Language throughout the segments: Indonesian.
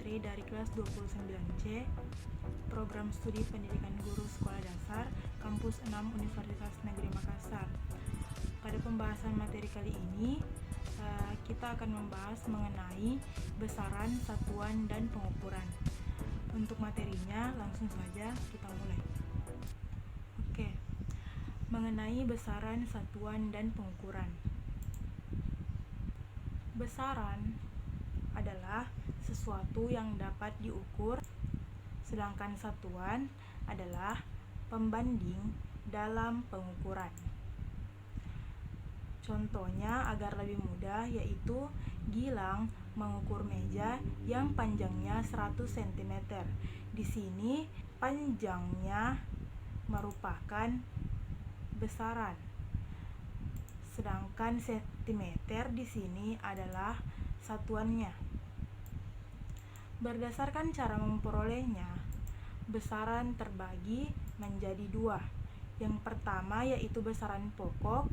materi dari kelas 29C, Program Studi Pendidikan Guru Sekolah Dasar, Kampus 6 Universitas Negeri Makassar. Pada pembahasan materi kali ini, kita akan membahas mengenai besaran, satuan, dan pengukuran. Untuk materinya, langsung saja kita mulai. Oke, mengenai besaran, satuan, dan pengukuran. Besaran adalah sesuatu yang dapat diukur, sedangkan satuan adalah pembanding dalam pengukuran. Contohnya agar lebih mudah yaitu Gilang mengukur meja yang panjangnya 100 cm. Di sini panjangnya merupakan besaran, sedangkan sentimeter di sini adalah satuannya. Berdasarkan cara memperolehnya, besaran terbagi menjadi dua. Yang pertama yaitu besaran pokok,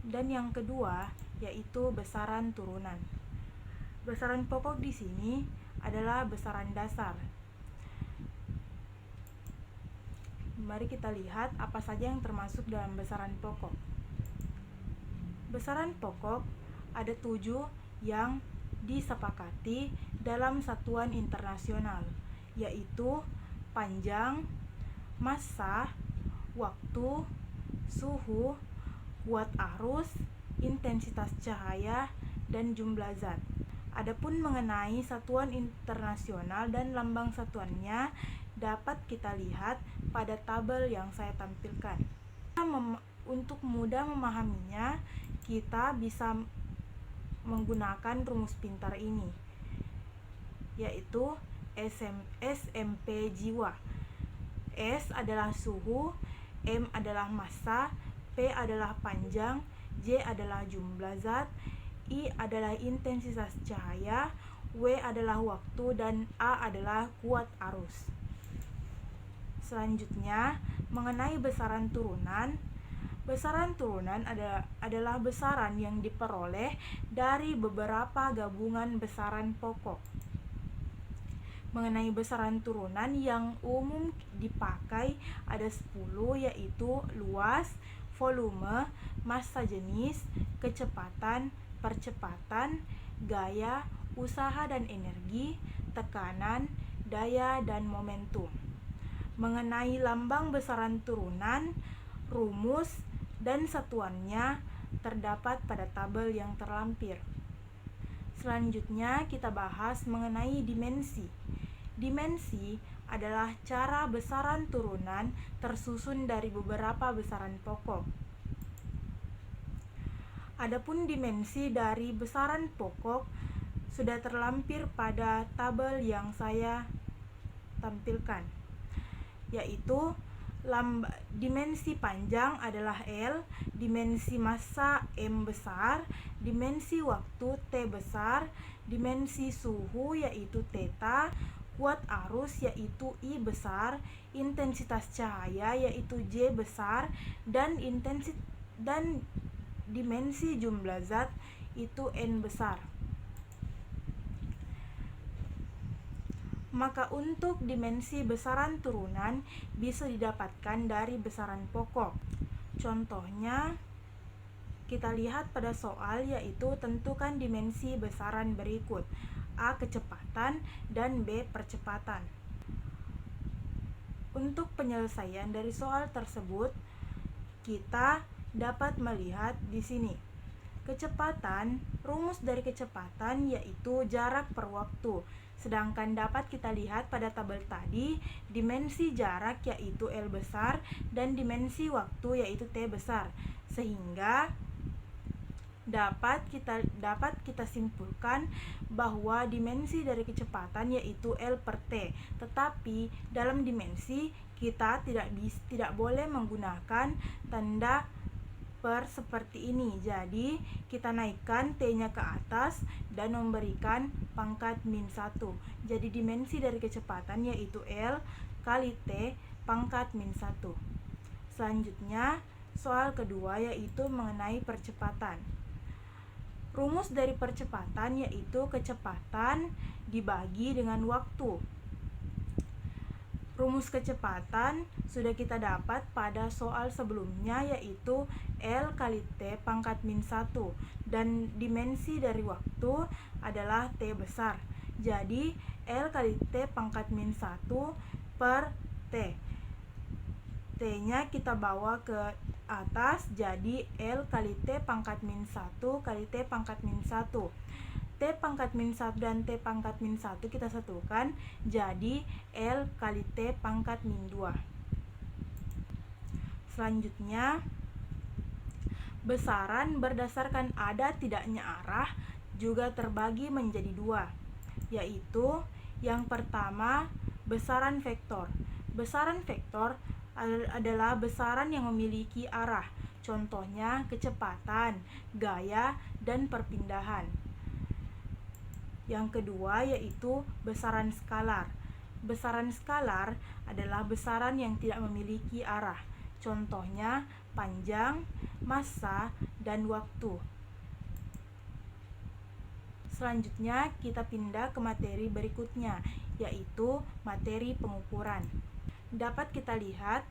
dan yang kedua yaitu besaran turunan. Besaran pokok di sini adalah besaran dasar. Mari kita lihat apa saja yang termasuk dalam besaran pokok. Besaran pokok ada 7 yang disepakati dalam satuan internasional, yaitu panjang, massa, waktu, suhu, kuat arus, intensitas cahaya, dan jumlah zat. Adapun mengenai satuan internasional dan lambang satuannya dapat kita lihat pada tabel yang saya tampilkan. Untuk mudah memahaminya, kita bisa menggunakan rumus pintar ini, yaitu SMP jiwa. S adalah suhu, M adalah massa, P adalah panjang, J adalah jumlah zat, I adalah intensitas cahaya, W adalah waktu, dan A adalah kuat arus. Selanjutnya, mengenai besaran turunan. Besaran turunan adalah besaran yang diperoleh dari beberapa gabungan besaran pokok. Mengenai besaran turunan yang umum dipakai ada 10, yaitu luas, volume, massa jenis, kecepatan, percepatan, gaya, usaha dan energi, tekanan, daya, dan momentum. Mengenai lambang besaran turunan, rumus, dan satuannya terdapat pada tabel yang terlampir. Selanjutnya kita bahas mengenai dimensi. Dimensi adalah cara besaran turunan tersusun dari beberapa besaran pokok. Adapun dimensi dari besaran pokok sudah terlampir pada tabel yang saya tampilkan, yaitu dimensi panjang adalah L, dimensi massa M besar, dimensi waktu T besar, dimensi suhu yaitu theta, kuat arus yaitu I besar, intensitas cahaya yaitu J besar, dan dimensi jumlah zat itu N besar. Maka untuk dimensi besaran turunan bisa didapatkan dari besaran pokok. Contohnya kita lihat pada soal, yaitu tentukan dimensi besaran berikut: A kecepatan dan B percepatan. Untuk penyelesaian dari soal tersebut, kita dapat melihat di sini. Kecepatan, rumus dari kecepatan yaitu jarak per waktu. Sedangkan dapat kita lihat pada tabel tadi, dimensi jarak yaitu L besar dan dimensi waktu yaitu T besar. Sehingga dapat kita simpulkan bahwa dimensi dari kecepatan yaitu L per T. Tetapi dalam dimensi kita tidak boleh menggunakan tanda per seperti ini. Jadi kita naikkan T-nya ke atas dan memberikan pangkat -1. Jadi dimensi dari kecepatan yaitu L kali T pangkat -1. Selanjutnya soal kedua yaitu mengenai percepatan. Rumus dari percepatan yaitu kecepatan dibagi dengan waktu. Rumus kecepatan sudah kita dapat pada soal sebelumnya, yaitu L kali T pangkat min 1, dan dimensi dari waktu adalah T besar. Jadi L kali T pangkat min 1 per T. T-nya kita bawa ke atas, jadi L kali T pangkat min 1 kali T pangkat min 1. T pangkat min 1 dan T pangkat min 1 kita satukan, jadi L kali T pangkat min 2. Selanjutnya, besaran berdasarkan ada tidaknya arah juga terbagi menjadi dua, yaitu yang pertama besaran vektor. Besaran vektor adalah besaran yang memiliki arah, contohnya kecepatan, gaya, dan perpindahan. Yang kedua yaitu besaran skalar. Besaran skalar adalah besaran yang tidak memiliki arah, contohnya panjang, massa, dan waktu. Selanjutnya kita pindah ke materi berikutnya, yaitu materi pengukuran. Dapat kita lihat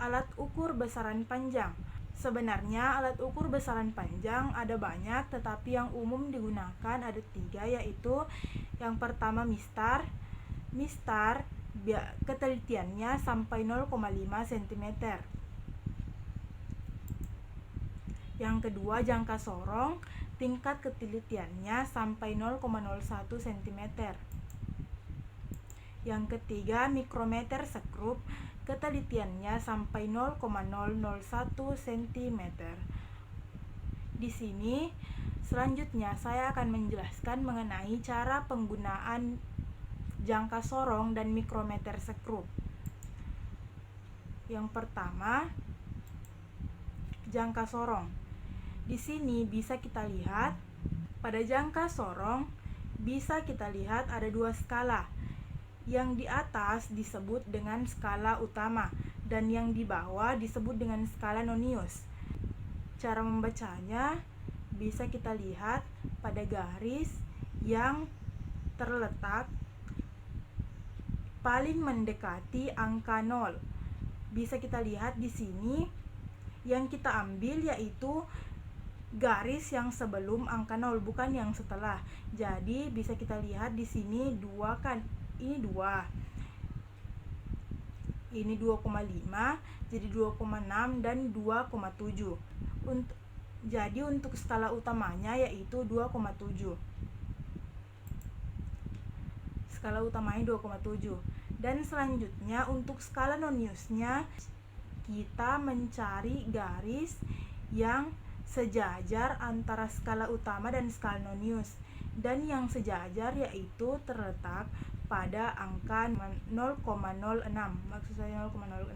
alat ukur besaran panjang. Sebenarnya alat ukur besaran panjang ada banyak, tetapi yang umum digunakan ada 3, yaitu yang pertama mistar. Mistar ketelitiannya sampai 0,5 cm. Yang kedua jangka sorong, tingkat ketelitiannya sampai 0,01 cm. Yang ketiga mikrometer sekrup, ketelitiannya sampai 0,001 cm. Di sini selanjutnya saya akan menjelaskan mengenai cara penggunaan jangka sorong dan mikrometer sekrup. Yang pertama, jangka sorong. Di sini bisa kita lihat pada jangka sorong bisa kita lihat ada 2 skala. Yang di atas disebut dengan skala utama dan yang di bawah disebut dengan skala nonius. Cara membacanya bisa kita lihat pada garis yang terletak paling mendekati angka 0. Bisa kita lihat di sini yang kita ambil yaitu garis yang sebelum angka 0, bukan yang setelah. Jadi bisa kita lihat di sini 2 kan. Ini 2. Ini 2,5, jadi 2,6 dan 2,7. Jadi untuk skala utamanya yaitu 2,7. Skala utamanya 2,7. Dan selanjutnya untuk skala noniusnya kita mencari garis yang sejajar antara skala utama dan skala nonius, dan yang sejajar yaitu terletak pada angka 0,06. Maksud saya 0,06.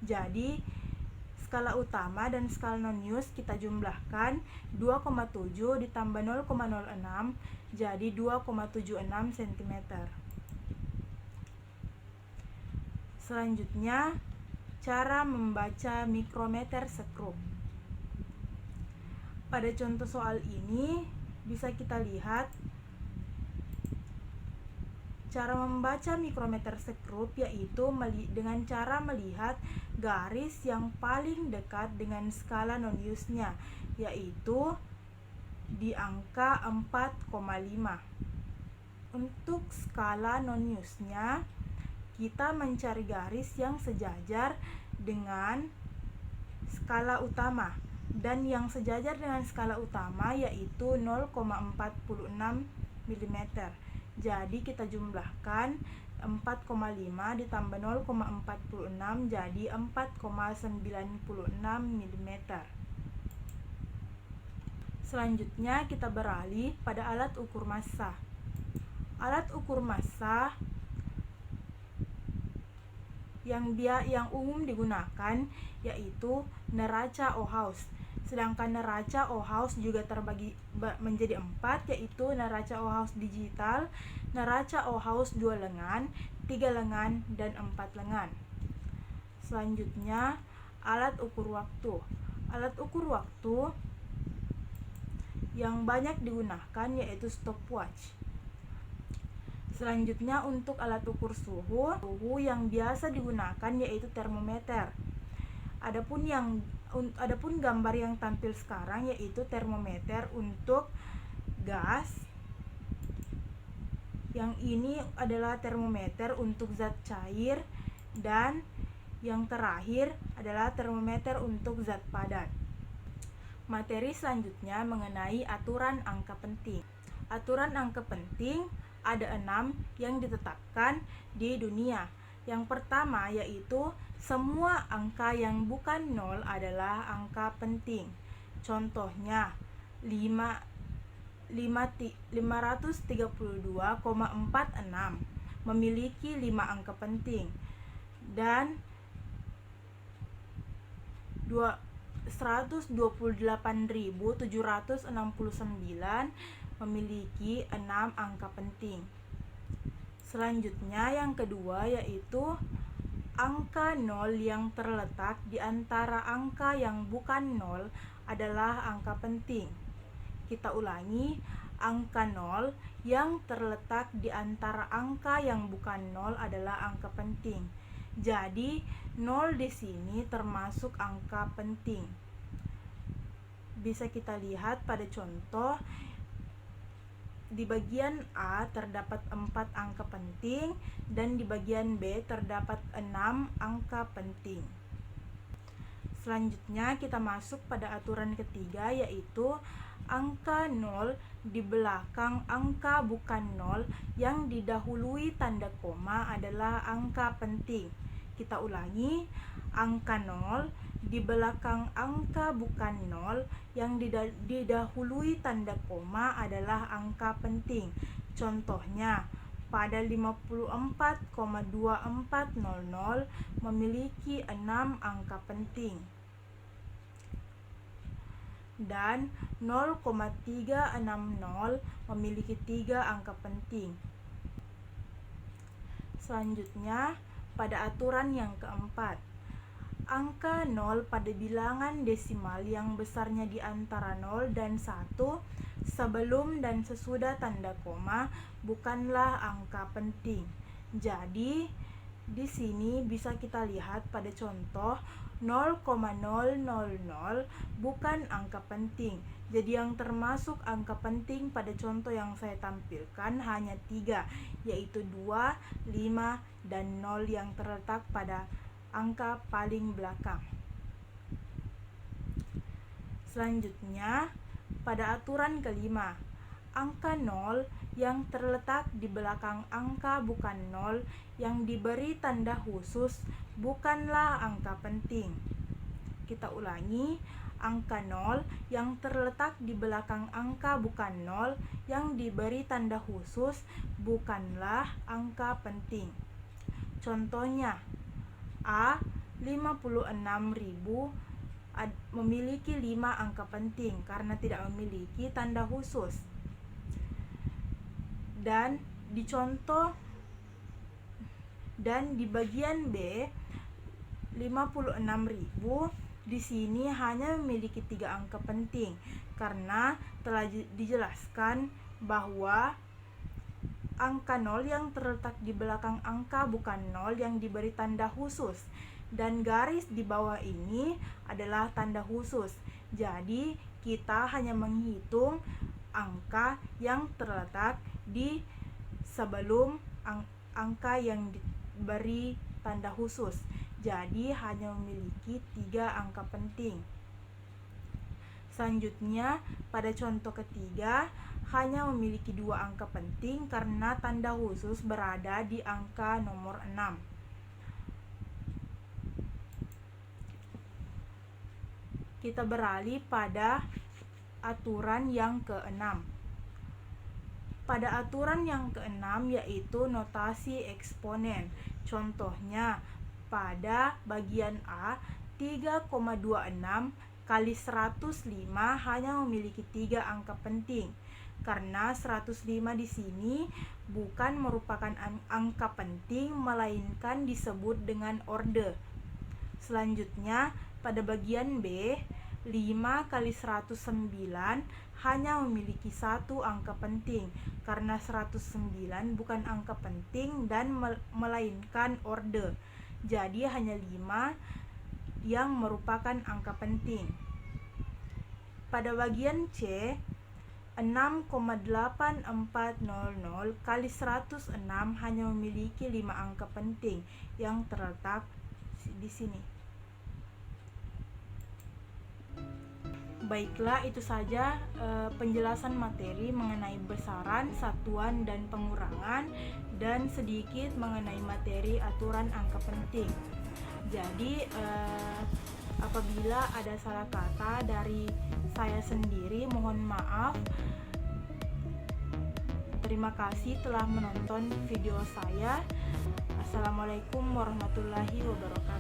Jadi skala utama dan skala nonius kita jumlahkan, 2,7 ditambah 0,06 jadi 2,76 cm. Selanjutnya cara membaca mikrometer sekrup. Pada contoh soal ini bisa kita lihat cara membaca mikrometer sekrup yaitu dengan cara melihat garis yang paling dekat dengan skala noniusnya, yaitu di angka 4,5. Untuk skala noniusnya kita mencari garis yang sejajar dengan skala utama, dan yang sejajar dengan skala utama yaitu 0,46 mm. Jadi kita jumlahkan 4,5 ditambah 0,46 jadi 4,96 mm. Selanjutnya kita beralih pada alat ukur massa. Alat ukur massa yang umum digunakan yaitu neraca Ohaus. Sedangkan neraca Ohaus juga terbagi menjadi 4, yaitu neraca Ohaus digital, neraca Ohaus 2 lengan, 3 lengan, dan 4 lengan. Selanjutnya, alat ukur waktu. Alat ukur waktu yang banyak digunakan yaitu stopwatch. Selanjutnya untuk alat ukur suhu yang biasa digunakan yaitu termometer. Adapun gambar yang tampil sekarang yaitu termometer untuk gas. Yang ini adalah termometer untuk zat cair, dan yang terakhir adalah termometer untuk zat padat. Materi selanjutnya mengenai aturan angka penting. Aturan angka penting ada 6 yang ditetapkan di dunia. Yang pertama yaitu semua angka yang bukan 0 adalah angka penting. Contohnya 532,46 memiliki 5 angka penting, dan 128.769 memiliki 6 angka penting. Selanjutnya yang kedua yaitu angka 0 yang terletak di antara angka yang bukan 0 adalah angka penting. Kita ulangi, angka 0 yang terletak di antara angka yang bukan 0 adalah angka penting. Jadi 0 di sini termasuk angka penting. Bisa kita lihat pada contoh. Di bagian A terdapat 4 angka penting dan di bagian B terdapat 6 angka penting. Selanjutnya kita masuk pada aturan ketiga yaitu angka 0 di belakang angka bukan 0 yang didahului tanda koma adalah angka penting. Kita ulangi, angka 0 di belakang angka bukan 0 yang didahului tanda koma adalah angka penting. Contohnya, pada 54,2400 memiliki 6 angka penting. Dan 0,360 memiliki 3 angka penting. Selanjutnya, pada aturan yang keempat, angka 0 pada bilangan desimal yang besarnya di antara 0 dan 1 sebelum dan sesudah tanda koma bukanlah angka penting. Jadi, di sini bisa kita lihat pada contoh 0,000 bukan angka penting. Jadi yang termasuk angka penting pada contoh yang saya tampilkan hanya 3, yaitu 2, 5, dan 0 yang terletak pada angka paling belakang. Selanjutnya, pada aturan kelima, angka 0 yang terletak di belakang angka bukan 0 yang diberi tanda khusus bukanlah angka penting. Kita ulangi, angka 0 yang terletak di belakang angka bukan 0 yang diberi tanda khusus bukanlah angka penting. Contohnya, A 56.000 memiliki 5 angka penting karena tidak memiliki tanda khusus. Dan di bagian B 56.000 di sini hanya memiliki 3 angka penting karena telah dijelaskan bahwa angka 0 yang terletak di belakang angka bukan 0 yang diberi tanda khusus, dan garis di bawah ini adalah tanda khusus. Jadi kita hanya menghitung angka yang terletak di sebelum angka yang diberi tanda khusus. Jadi hanya memiliki 3 angka penting. Selanjutnya, pada contoh ketiga hanya memiliki 2 angka penting karena tanda khusus berada di angka nomor 6. Kita beralih pada aturan yang ke-6. Pada aturan yang ke-6 yaitu notasi eksponen. Contohnya, pada bagian A 3,26 kali 105 hanya memiliki 3 angka penting. Karena 105 di sini bukan merupakan angka penting melainkan disebut dengan orde. Selanjutnya, pada bagian B 5 kali 109 hanya memiliki satu angka penting, karena 109 bukan angka penting dan melainkan orde. Jadi hanya 5 yang merupakan angka penting. Pada bagian C, 6,8400 kali 106 hanya memiliki 5 angka penting yang terletak di sini. Baiklah, itu saja penjelasan materi mengenai besaran, satuan, dan pengurangan, dan sedikit mengenai materi aturan angka penting. Jadi apabila ada salah kata dari saya sendiri, mohon maaf. Terima kasih telah menonton video saya. Assalamualaikum warahmatullahi wabarakatuh.